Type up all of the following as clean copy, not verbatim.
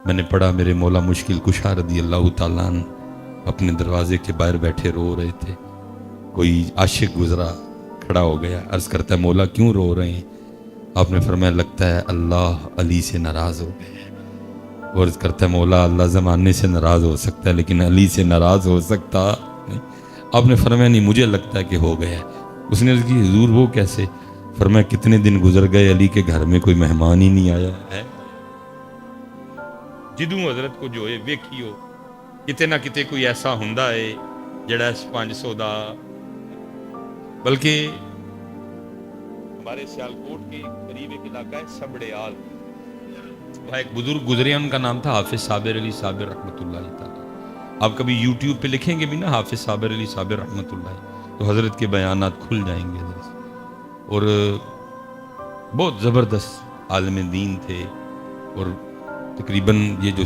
میں نے پڑھا میرے مولا مشکل کشا رضی اللہ تعالیٰ عنہ اپنے دروازے کے باہر بیٹھے رو رہے تھے. کوئی عاشق گزرا، کھڑا ہو گیا، عرض کرتا ہے مولا کیوں رو رہے ہیں؟ آپ نے فرمایا لگتا ہے اللہ علی سے ناراض ہو گئے. وہ عرض کرتا ہے مولا اللہ زمانے سے ناراض ہو سکتا ہے لیکن علی سے ناراض ہو سکتا نہیں. آپ نے فرمایا نہیں مجھے لگتا ہے کہ ہو گیا ہے. اس نے عرض کی حضور وہ کیسے؟ فرمایا کتنے دن گزر گئے علی کے گھر میں کوئی مہمان ہی نہیں آیا ہے. جدوں حضرت کو جو ہے ویکھیو کتے نہ کتے کوئی ایسا ہوندا ہے جڑا اس 500 دا، بلکہ ہمارے سیالکوٹ کے قریب ایک علاقہ ہے سبڑیال، وہاں ایک بزرگ گزرے ان کا نام تھا حافظ صابر علی صابر رحمۃ اللہ تعالی. آپ کبھی یوٹیوب پہ لکھیں گے بھی نا حافظ صابر علی صابر رحمۃ اللہ تو حضرت کے بیانات کھل جائیں گے حضرت. اور بہت زبردست عالم دین تھے، اور تقریباً یہ جو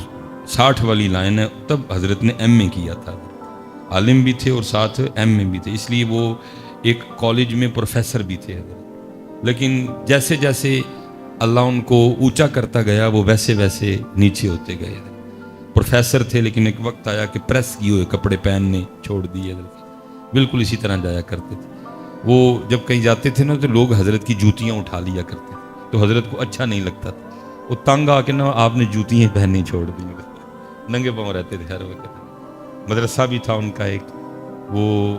60 والی لائن ہے تب حضرت نے ایم اے کیا تھا. عالم بھی تھے اور ساتھ ایم اے بھی تھے، اس لیے وہ ایک کالج میں پروفیسر بھی تھے حضرت. لیکن جیسے جیسے اللہ ان کو اونچا کرتا گیا وہ ویسے ویسے نیچے ہوتے گئے. پروفیسر تھے لیکن ایک وقت آیا کہ پریس کیے ہوئے کپڑے پہننے چھوڑ دیے، بالکل اسی طرح جایا کرتے تھے. وہ جب کہیں جاتے تھے نا تو لوگ حضرت کی جوتیاں اٹھا لیا کرتے تھے تو حضرت کو اچھا نہیں لگتا تھا. وہ تنگ آ کے نا آپ نے جوتیاں پہننے چھوڑ دی، ننگے پاؤں رہتے تھے ہر وقت. مدرسہ بھی تھا ان کا ایک، وہ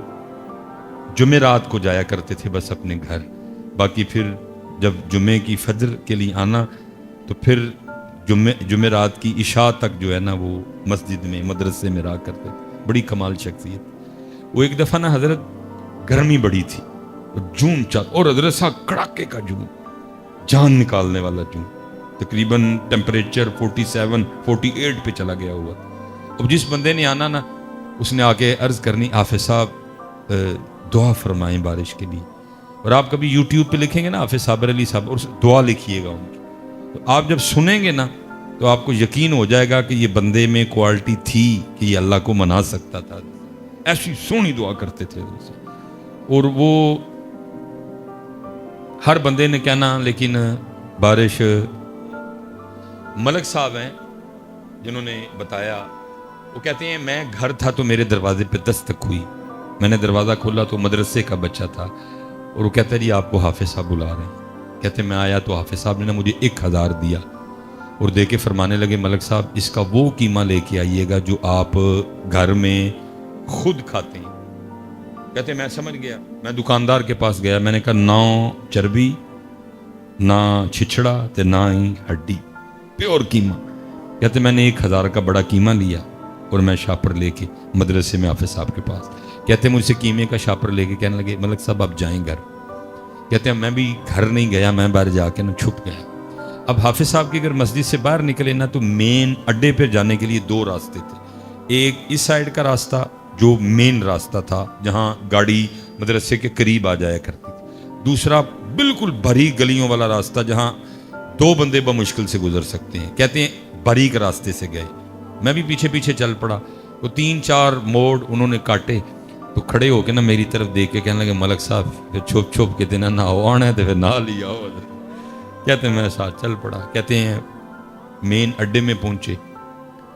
جمعرات کو جایا کرتے تھے بس اپنے گھر، باقی پھر جب جمعے کی فجر کے لیے آنا تو پھر جمعرات کی عشاء تک جو ہے نا وہ مسجد میں مدرسے میں رہا کرتے تھے. بڑی کمال شخصیت. وہ ایک دفعہ نا حضرت گرمی بڑی تھی، جون چل اور حضرت صاحب کڑاکے کا جون، جان نکالنے والا جون، تقریباً ٹیمپریچر 47 48 پہ چلا گیا ہوا. اب جس بندے نے آنا نا اس نے آ کے عرض کرنی حافظ صاحب دعا فرمائیں بارش کے لیے. اور آپ کبھی یوٹیوب پہ لکھیں گے نا حافظ صابر علی صاحب اور دعا لکھیے گا ان کی، تو آپ جب سنیں گے نا تو آپ کو یقین ہو جائے گا کہ یہ بندے میں کوالٹی تھی کہ یہ اللہ کو منا سکتا تھا. ایسی سونی دعا کرتے تھے. اور وہ ہر بندے نے کہنا لیکن بارش. ملک صاحب ہیں جنہوں نے بتایا، وہ کہتے ہیں میں گھر تھا تو میرے دروازے پہ دستک ہوئی، میں نے دروازہ کھولا تو مدرسے کا بچہ تھا، اور وہ کہتا ہے جی آپ کو حافظ صاحب بلا رہے ہیں. کہتے ہیں میں آیا تو حافظ صاحب نے نا مجھے 1000 دیا اور دے کے فرمانے لگے ملک صاحب اس کا وہ قیمہ لے کے آئیے گا جو آپ گھر میں خود کھاتے ہیں. کہتے ہیں میں سمجھ گیا. میں دکاندار کے پاس گیا، میں نے کہا نہ چربی نہ چھچڑا تے نہ ہی ہڈی، پیور قیمہ. کہتے میں نے 1000 کا بڑا قیمہ لیا اور میں شاپر لے کے مدرسے میں حافظ صاحب کے پاس. کہتے مجھ سے قیمے کا شاپر لے کے کہنے لگے ملک صاحب آپ جائیں گھر. کہتے ہیں میں بھی گھر نہیں گیا، میں باہر جا کے نا چھپ گیا. اب حافظ صاحب کے اگر مسجد سے باہر نکلے نا تو مین اڈے پہ جانے کے لیے 2 راستے تھے. ایک اس سائیڈ کا راستہ جو مین راستہ تھا جہاں گاڑی مدرسے کے قریب آ جایا کرتی تھی، دوسرا بالکل باریک گلیوں والا راستہ جہاں 2 بندے بمشکل سے گزر سکتے ہیں. کہتے ہیں باریک راستے سے گئے، میں بھی پیچھے پیچھے چل پڑا. وہ 3-4 موڑ انہوں نے کاٹے تو کھڑے ہو کے نا میری طرف دیکھ کے کہنے لگے ملک صاحب پھر چھپ چھپ کے دینا نہ ہو آنا ہے تو پھر نہ لیا ہو. کہتے ہیں میں ساتھ چل پڑا. کہتے ہیں مین اڈے میں پہنچے،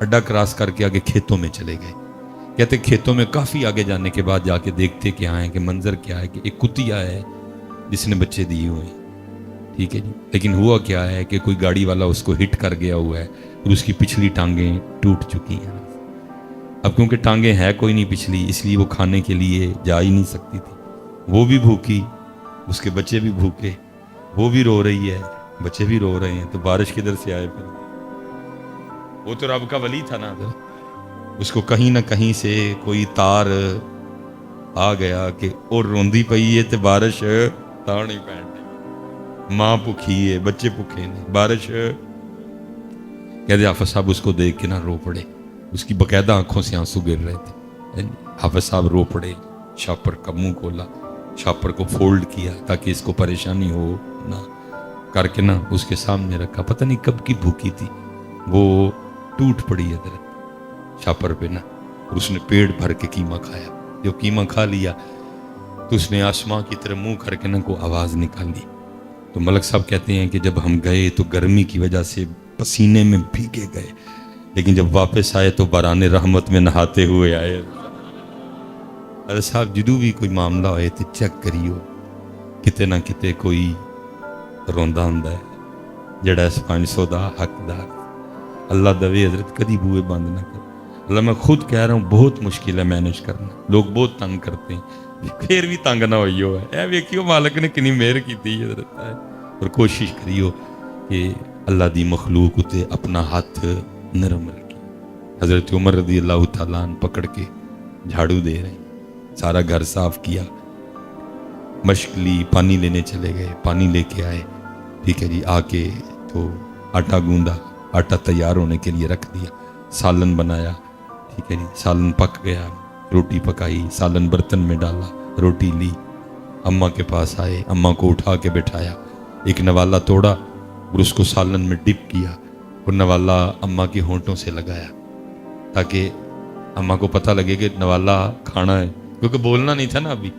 اڈا کراس کر کے آگے کھیتوں میں چلے گئے. کہتے کھیتوں میں کافی آگے جانے کے بعد جا کے دیکھتے کیا ہے کہ منظر کیا ہے کہ ایک کتیا ہے جس نے بچے دیے ہوئے ہیں. ٹھیک ہے جی، لیکن ہوا کیا ہے کہ کوئی گاڑی والا اس کو ہٹ کر گیا ہوا ہے اور اس کی پچھلی ٹانگیں ٹوٹ چکی ہیں. اب کیونکہ ٹانگیں ہے کوئی نہیں پچھلی، اس لیے وہ کھانے کے لیے جا ہی نہیں سکتی تھی. وہ بھی بھوکی، اس کے بچے بھی بھوکے، وہ بھی رو رہی ہے، بچے بھی رو رہے ہیں. تو بارش کدھر سے آئے پھر؟ وہ تو رب کا ولی تھا نا، اس کو کہیں نہ کہیں سے کوئی تار آ گیا کہ اور روندی پئی ہے تو بارش تار نہیں پہن رہی، ماں بھوکھی ہے، بچے بھوکے ہیں، بارش. کہتے حافظ صاحب اس کو دیکھ کے نہ رو پڑے، اس کی باقاعدہ آنکھوں سے آنسو گر رہے تھے. حافظ صاحب رو پڑے، شاپر کا منہ کھولا، شاپر کو فولڈ کیا تاکہ اس کو پریشانی ہو نہ، کر کے نا اس کے سامنے رکھا. پتہ نہیں کب کی بھوکی تھی، وہ ٹوٹ پڑی ہے درد شاپر پہ نا، اور اس نے پیٹ بھر کے قیمہ کھایا. جو قیمہ کھا لیا تو اس نے آسماں کی طرح منہ کر کے نا کو آواز نکالی. تو ملک صاحب کہتے ہیں کہ جب ہم گئے تو گرمی کی وجہ سے پسینے میں بھیگے گئے، لیکن جب واپس آئے تو باران رحمت میں نہاتے ہوئے آئے۔ ارے صاحب جدو بھی کوئی معاملہ ہوئے تو چیک کریو کتے نہ کتے کوئی روندا ہوندا ہے جڑا اس 500 دا حقدار۔ اللہ دوے حضرت کدی بوئے بند نہ کر۔ اللہ میں خود کہہ رہا ہوں بہت مشکل ہے مینج کرنا، لوگ بہت تنگ کرتے ہیں، پھر بھی تنگ نہ ہوئی ہو ہے ویکھیو مالک نے کنی مہر کیتی حضرت ہے۔ اور کوشش کریو کہ اللہ دی مخلوق اتے اپنا ہاتھ نرم رکھی۔ حضرت عمر رضی اللہ تعالیٰ عنہ پکڑ کے جھاڑو دے رہے ہیں، سارا گھر صاف کیا، مشک لی، پانی لینے چلے گئے، پانی لے کے آئے، ٹھیک ہے جی، آ کے تو آٹا گوندا، آٹا تیار ہونے کے لیے رکھ دیا، سالن بنایا، ٹھیک ہے جی، سالن پک گیا، روٹی پکائی، سالن برتن میں ڈالا، روٹی لی، اماں کے پاس آئے، اماں کو اٹھا کے بٹھایا، ایک نوالا توڑا اور اس کو سالن میں ڈپ کیا اور نوالا اماں کے ہونٹوں سے لگایا تاکہ اماں کو پتہ لگے کہ نوالا کھانا ہے، کیونکہ بولنا نہیں تھا نا ابھی،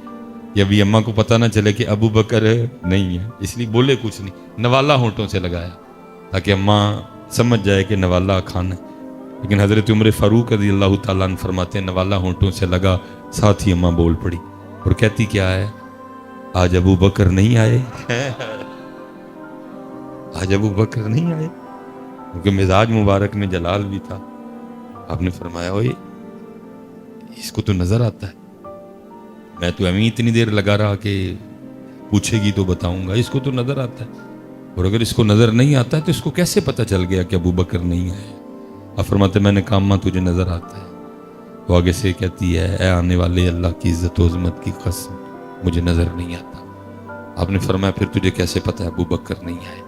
کہ ابھی اماں کو پتہ نہ چلے کہ ابو بکر نہیں ہے، اس لیے بولے کچھ نہیں، نوالا ہونٹوں سے لگایا تاکہ اماں سمجھ جائے کہ نوالا کھانا ہے۔ لیکن حضرت عمر فاروق رضی اللہ تعالیٰ عنہ فرماتے ہیں نوالا ہونٹوں سے لگا، ساتھ ہی اماں بول پڑی اور کہتی کیا ہے، آج ابو بکر نہیں آئے، آج ابو بکر نہیں آئے، کیونکہ مزاج مبارک میں جلال بھی تھا۔ آپ نے فرمایا اوئے اس کو تو نظر آتا ہے، میں تو امی اتنی دیر لگا رہا کہ پوچھے گی تو بتاؤں گا، اس کو تو نظر آتا ہے، اور اگر اس کو نظر نہیں آتا ہے تو اس کو کیسے پتہ چل گیا کہ ابو بکر نہیں آئے؟ آپ فرماتے میں نے کہا ماں تجھے نظر آتا ہے، تو آگے سے کہتی ہے اے آنے والے اللہ کی عزت و عظمت کی قسم مجھے نظر نہیں آتا۔ آپ نے فرمایا پھر تجھے کیسے پتہ ہے ابو بکر نہیں آئے؟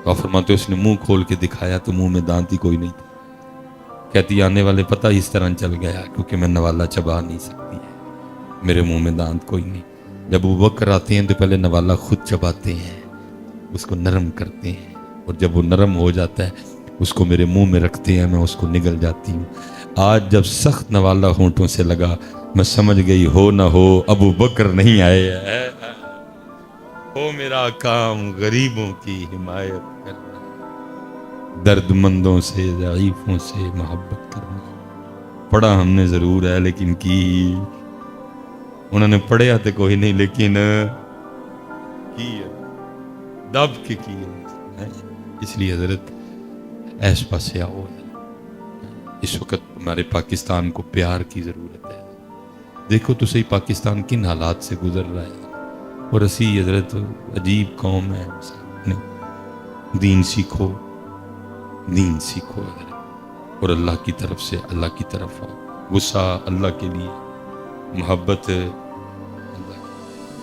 تو آپ فرماتے اس نے منہ کھول کے دکھایا تو منہ میں دانت ہی کوئی نہیں تھا۔ کہتی آنے والے پتہ اس طرح چل گیا کیونکہ میں نوالا چبا نہیں سکتی ہے، میرے منہ میں دانت کوئی نہیں۔ جب ابو بکر آتے ہیں تو پہلے نوالا خود چباتے ہیں، اس کو نرم کرتے ہیں، اور جب وہ نرم ہو جاتا ہے اس کو میرے منہ میں رکھتے ہیں، میں اس کو نگل جاتی ہوں۔ آج جب سخت نوالا ہونٹوں سے لگا میں سمجھ گئی ہو نہ ہو ابو بکر نہیں آئے ہیں، ہو میرا کام غریبوں کی حمایت کرنا، درد مندوں سے ضعیفوں سے محبت کرنا۔ پڑھا ہم نے ضرور ہے لیکن کی انہوں نے پڑھیا تو کوئی نہیں لیکن کی دب کے کی ہے۔ اس لیے حضرت ایس پاسے آؤ، اس وقت ہمارے پاکستان کو پیار کی ضرورت ہے۔ دیکھو تو صحیح پاکستان کن حالات سے گزر رہا ہے، اور اسی حضرت عجیب قوم ہے، دین سیکھو، دین سیکھو حضرت، اور اللہ کی طرف سے اللہ کی طرف آؤ، غصہ اللہ کے لیے، محبت